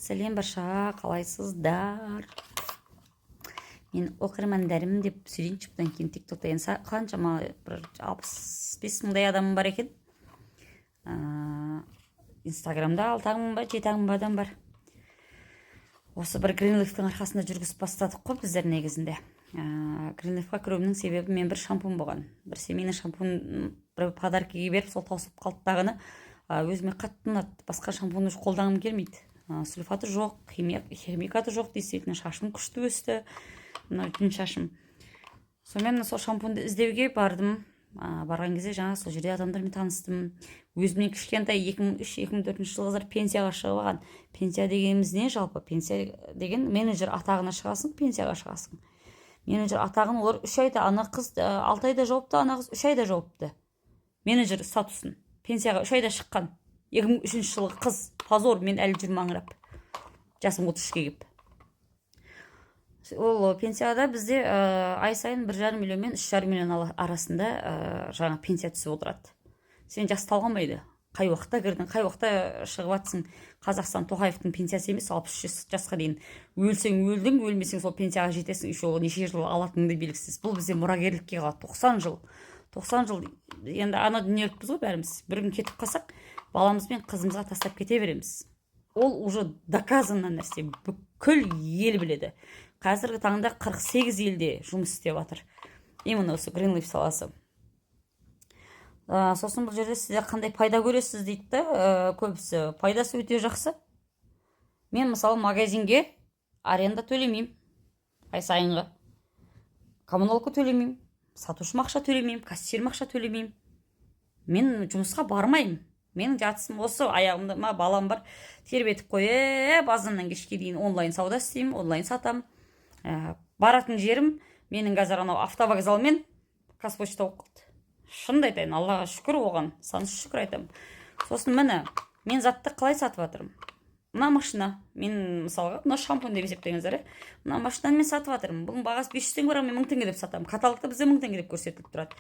Сәлем барша, қалайсыздар? Мен оқырмандарым деп сөйлейінші, бұдан кейін тиктокта қаншама бір 65 мыңдай адамым бар екен. Инстаграмда 6 мың ба 7 мың адам бар. Осы бір Greenleaf'тың арқасында жүргізіп бастадық қой біздер негізінде. Greenleaf'қа кіруімнің себебі мен бір шампунь болған. Бір семейный шампунь бір подаркаға беріп, сол таусылып қалды дағыны. Өзіме қатты ұнады. Басқа шампунь қолданғым келмейді. Сульфаты жоқ, химикаты жоқ, действительно шашым күшті өсті. Мына үлкен шашым. Сонымен сол шампуньды іздеуге бардым. Барған кезде жаңа сол жерде адамдармен таныстым. Өзімнен кішкентай 2003-2004 жылғы пенсияға шығып алған. Пенсия дегеніміз не жалпы? Пенсия деген менеджер атағына шығасың, пенсияға шығасың. Менеджер атағын олар 3 айда, ана қыз 6 айда жауапты, ана қыз 3 айда жауапты. Менеджер статусын. Пенсияға 3 айда шыққан. 2003 жылғы қыз. Позор, мен әлі жүрмін аңырап. Жасым 33-ке кеп. Ол пенсияда бізде ай сайын 1,5 миллион мен 3,5 миллион арасында жаңа пенсия түсіп отырады. Сен жас талғамайды. Қай уақытта кірдің, қай уақытта шығып атсың. Қазақстан Тоқаевтың пенсиясы емес, 63 жасқа дейін. Өлсең өлдің, өлмесең сол пенсияға жетесің, еще неше жыл алатыныңды белгісіз. Бұл бізде мұрагерлікке қалады. 90 жыл. 90 жыл. Енді ана дүниелікпіз ғой бәріміз. Bir күн кетіп қалсақ, баламыз бен қызымызға тастап кете береміз. Ол уже доказанный нәрсе. Бүкіл ел біледі. Қазіргі таңда 48 елде жұмыс істеп жатыр. Именно осы Greenleaf саласы. Сосын бұл жерде сіздер қандай пайда көресіз дейді, көбісі. Пайдасы өте жақсы. Мен мысалы магазинге аренда төлемеймін. Ай сайынғы. Коммуналка төлемеймін. Сатушым ақша төлемеймін. Кассирім ақша төлемеймін. Мен жұмысқа бармаймын. Менің жатысым осы, аяғымда балам бар. Тербетіп қойып, базаннан кешке дейін онлайн сауда істеймін, онлайн сатамын. Баратын жерім менің қазір анау автовокзал мен Қазпошта болып қалды. Шынымды айтайын, Аллаға шүкір, оған сансыз шүкір айтамын. Сосын міне, мен затты қалай сатып жатырмын? Мына машина, мен мысалға мына шампунь деп есептеңіздер, мына машинаны мен сатып жатырмын. Бұның бағасы 500 теңге, бірақ мен 1000 теңге деп сатамын. Каталогта бізде 1000 теңге деп көрсетіліп тұрады.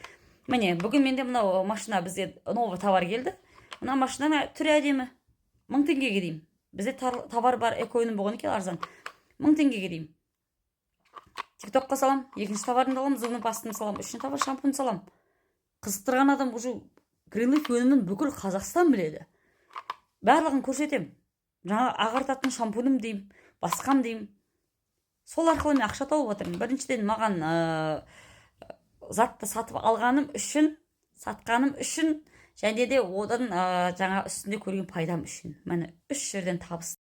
Міне, бүгін менде мынау машина, бізде новый товар келді. Мына машинаның түрі әдемі. 1000 теңгеге деймін. Бізде товар бар, эко-өнім болған екен, арзан. 1000 теңгеге деймін. Тиктокқа салам, екінші товарымды алам, зубный пастаны салам, үшінші товар шампунь салам. Қызықтырған адам уже Greenleaf өнімін бүкіл Қазақстан біледі. Барлығын көрсетем. Жаңа ағартатын шампуньым деймін, басқам деймін. Сол арқылы мен ақша тауып отырмын. Біріншіден маған затты сатып алғаным үшін, сатқаным үшін, және де одан жаңа үстінде көрген пайдам үшін. Мәне 3 жерден табыс.